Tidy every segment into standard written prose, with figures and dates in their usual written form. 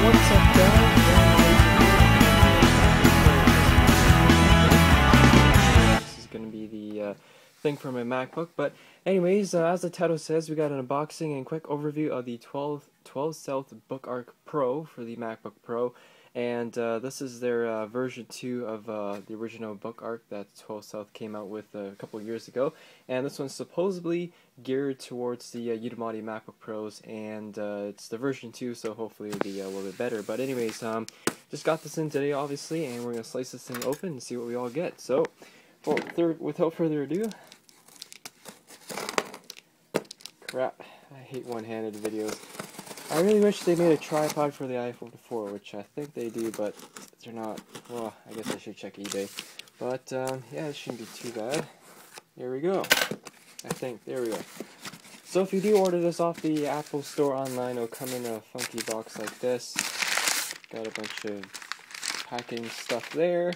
what's up, guys? This is going to be the thing for my MacBook. But anyways, as the title says, we got an unboxing and quick overview of the TwelveSouth Bookarc Pro for the MacBook Pro. And this is their version 2 of the original Bookarc that TwelveSouth came out with a couple of years ago. And this one's supposedly geared towards the Udemy MacBook Pros, and it's the version 2, so hopefully it'll be a little bit better. But anyways, just got this in today, obviously, and we're going to slice this thing open and see what we all get. So, without further ado... Crap, I hate one-handed videos. I really wish they made a tripod for the iPhone 4, which I think they do, but they're not. Well, I guess I should check eBay. But, yeah, it shouldn't be too bad. Here we go. I think. There we go. So if you do order this off the Apple Store online, it'll come in a funky box like this. Got a bunch of packing stuff there.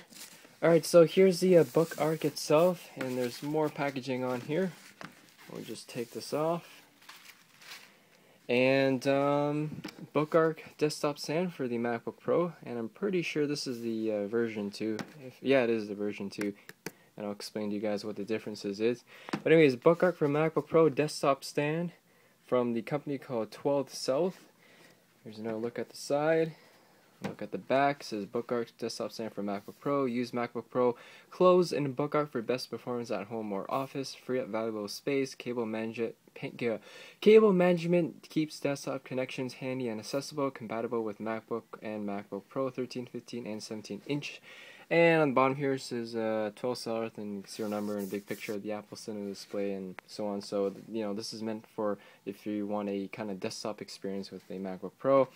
Alright, so here's the Bookarc itself, and there's more packaging on here. We'll just take this off. And Bookarc desktop stand for the MacBook Pro, and I'm pretty sure this is the version 2. Yeah, it is the version 2, and I'll explain to you guys what the differences is. But anyways, Bookarc for MacBook Pro desktop stand from the company called TwelveSouth. Here's another look at the side. Look at the back. It says Bookarc desktop stand for MacBook Pro. Use MacBook Pro clothes in Bookarc for best performance at home or office. Free up valuable space. Cable management keeps desktop connections handy and accessible. Compatible with MacBook and MacBook Pro 13, 15, and 17 inch. And on the bottom here it says TwelveSouth and serial number and a big picture of the Apple Cinema display and so on. So this is meant for if you want a kind of desktop experience with a MacBook Pro.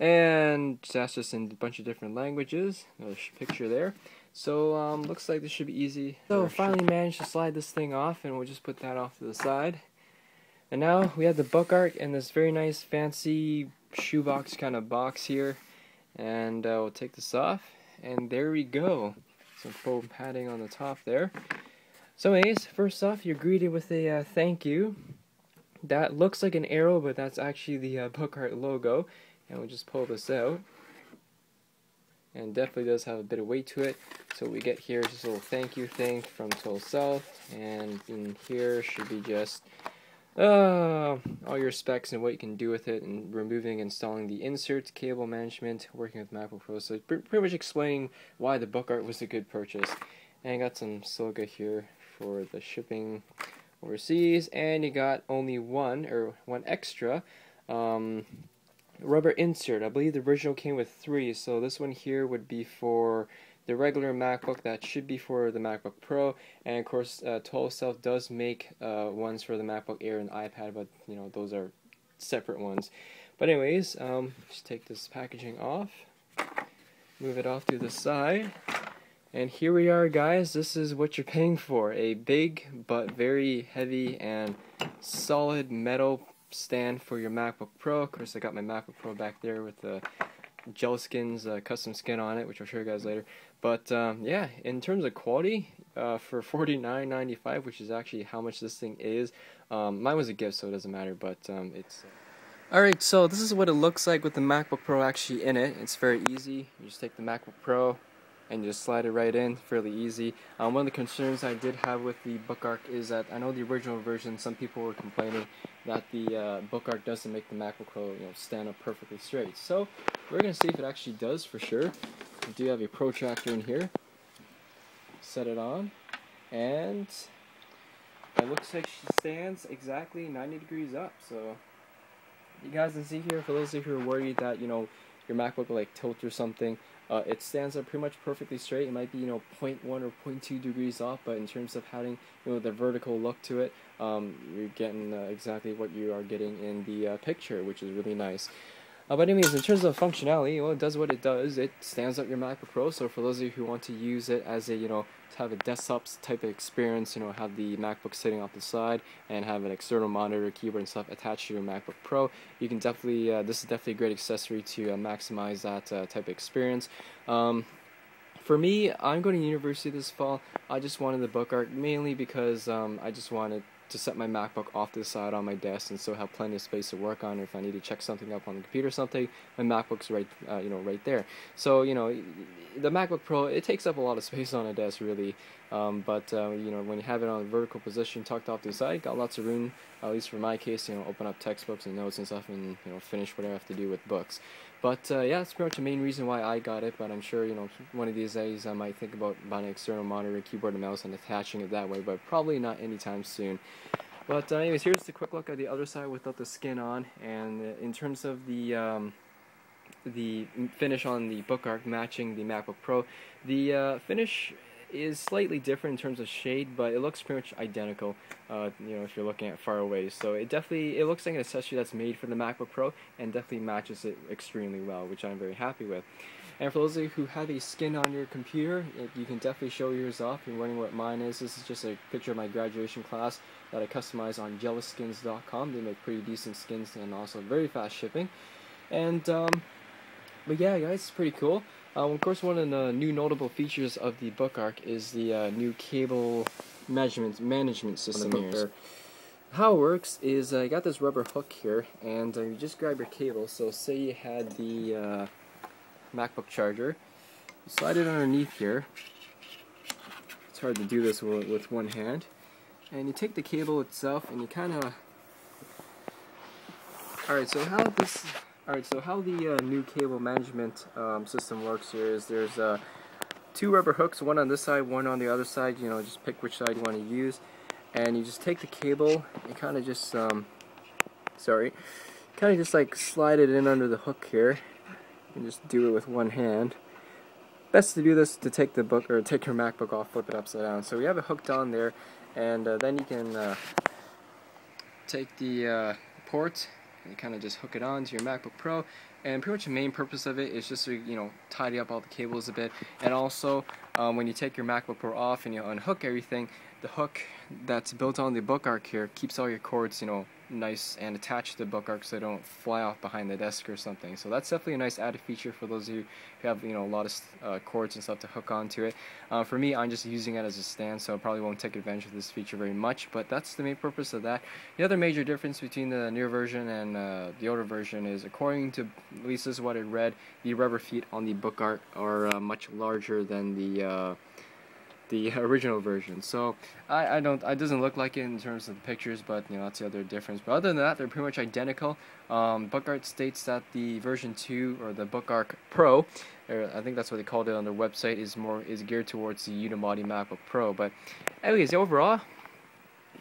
And that's just in a bunch of different languages. Another picture there. So looks like this should be easy. So finally managed to slide this thing off, and we'll just put that off to the side. And now we have the Bookarc in this very nice fancy shoebox kind of box here. And we'll take this off, and there we go. Some foam padding on the top there. So anyways, first off, you're greeted with a thank you. That looks like an arrow, but that's actually the Bookarc logo. And we'll just pull this out, and definitely does have a bit of weight to it. So what we get here is just a little thank you thing from TwelveSouth, and in here should be just all your specs and what you can do with it, and removing and installing the inserts, cable management, working with MacBook Pro. So pretty much explaining why the Bookarc was a good purchase. And I got some silica here for the shipping overseas, and you got only one extra rubber insert. I believe the original came with 3, so this one here would be for the regular MacBook. That should be for the MacBook Pro, and of course TwelveSouth does make ones for the MacBook Air and iPad, but those are separate ones. But anyways, just take this packaging off, move it off to the side, and here we are, guys. This is what you're paying for: a big but very heavy and solid metal stand for your MacBook Pro. Of course, I got my MacBook Pro back there with the gel skins, custom skin on it, which I'll show you guys later. But yeah, in terms of quality, for $49.95, which is actually how much this thing is, mine was a gift, so it doesn't matter. But it's alright. So this is what it looks like with the MacBook Pro actually in it. It's very easy. You just take the MacBook Pro and you just slide it right in, fairly easy. One of the concerns I did have with the Bookarc is that I know the original version, some people were complaining that the Bookarc doesn't make the MacBook Pro stand up perfectly straight. So we're going to see if it actually does for sure. We do have a protractor in here. Set it on, and it looks like she stands exactly 90 degrees up. So you guys can see here, for those of you who are worried that your MacBook will like tilt or something, it stands up pretty much perfectly straight. It might be 0.1 or 0.2 degrees off, but in terms of having the vertical look to it, you're getting exactly what you are getting in the picture, which is really nice. But anyways, in terms of functionality, well, it does what it does. It stands up your MacBook Pro. So for those of you who want to use it as a to have a desktop type of experience, have the MacBook sitting off the side and have an external monitor, keyboard, and stuff attached to your MacBook Pro, you can definitely this is definitely a great accessory to maximize that type of experience. For me, I'm going to university this fall. I just wanted the Bookarc mainly because I just wanted to set my MacBook off to the side on my desk and still have plenty of space to work on. If I need to check something up on the computer or something, my MacBook's right right there. So the MacBook Pro, it takes up a lot of space on a desk really, but when you have it on a vertical position tucked off to the side, got lots of room, at least for my case, open up textbooks and notes and stuff, and finish what I have to do with books. But yeah, that's pretty much the main reason why I got it. But I'm sure one of these days I might think about buying an external monitor, keyboard, and mouse, and attaching it that way. But probably not anytime soon. But anyways, here's a quick look at the other side without the skin on. And in terms of the finish on the Bookarc matching the MacBook Pro, the finish is slightly different in terms of shade, but it looks pretty much identical, if you're looking at far away. So it looks like an accessory that's made for the MacBook Pro and definitely matches it extremely well, which I'm very happy with. And for those of you who have a skin on your computer, you can definitely show yours off. You're wondering what mine is. This is just a picture of my graduation class that I customized on jealousskins.com. They make pretty decent skins and also very fast shipping. And but yeah, guys, it's pretty cool. Of course, one of the new notable features of the Bookarc is the new cable management system here. How it works is you got this rubber hook here, and you just grab your cable. So say you had the MacBook charger, you slide it underneath here. It's hard to do this with one hand. And you take the cable itself, and you kind of... Alright, so how the new cable management system works here is there's two rubber hooks, one on this side, one on the other side. Just pick which side you want to use, and you just take the cable and kind of just like slide it in under the hook here, and just do it with one hand. Best to do this to take the book or take your MacBook off, flip it upside down. So we have it hooked on there, and then you can take the port. You kind of just hook it on to your MacBook Pro, and pretty much the main purpose of it is just to tidy up all the cables a bit. And also when you take your MacBook Pro off and you unhook everything, the hook that's built on the Bookarc here keeps all your cords nice and attached to the Bookarc so they don't fly off behind the desk or something. So that's definitely a nice added feature for those of you who have a lot of cords and stuff to hook onto it. For me, I'm just using it as a stand, so I probably won't take advantage of this feature very much, but that's the main purpose of that. The other major difference between the newer version and the older version is, according to, at least this is what I read, the rubber feet on the Bookarc are much larger than the original version. So it doesn't look like it in terms of the pictures, but that's the other difference. But other than that, they're pretty much identical. Bookarc states that the version 2, or the Bookarc Pro, or I think that's what they called it on their website, is geared towards the unibody MacBook Pro. But anyways, overall,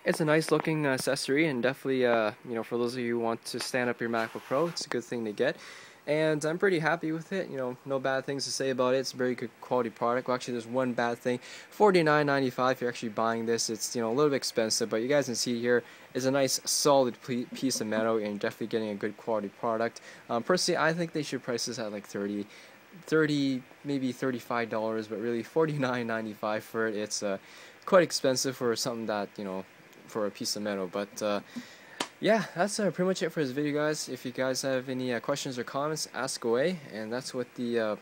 it's a nice looking accessory, and definitely for those of you who want to stand up your MacBook Pro, it's a good thing to get. And I'm pretty happy with it. No bad things to say about it. It's a very good quality product. Well, actually, there's one bad thing. $49.95 if you're actually buying this. It's a little bit expensive, but you guys can see here is a nice solid piece of metal, and definitely getting a good quality product. Personally, I think they should price this at like $30, maybe $35, but really $49.95 for it. It's quite expensive for something that for a piece of metal, but. Yeah, that's pretty much it for this video, guys. If you guys have any questions or comments, ask away. And that's what the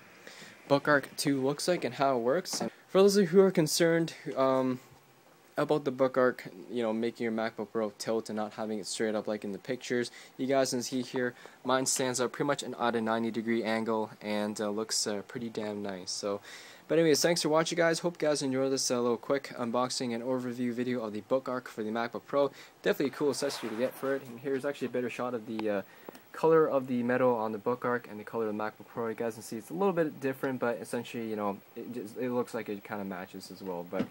Bookarc 2 looks like and how it works. And for those of you who are concerned about the Bookarc, making your MacBook Pro tilt and not having it straight up like in the pictures, you guys can see here, mine stands up pretty much at a 90-degree angle and looks pretty damn nice. So. But anyways, thanks for watching, guys. Hope you guys enjoyed this little quick unboxing and overview video of the Bookarc for the MacBook Pro. Definitely a cool accessory to get for it. And here's actually a better shot of the color of the metal on the Bookarc and the color of the MacBook Pro. You guys can see it's a little bit different, but essentially, it looks like it kind of matches as well. But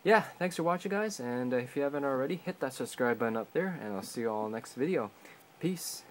yeah, thanks for watching, guys. And if you haven't already, hit that subscribe button up there, and I'll see you all next video. Peace.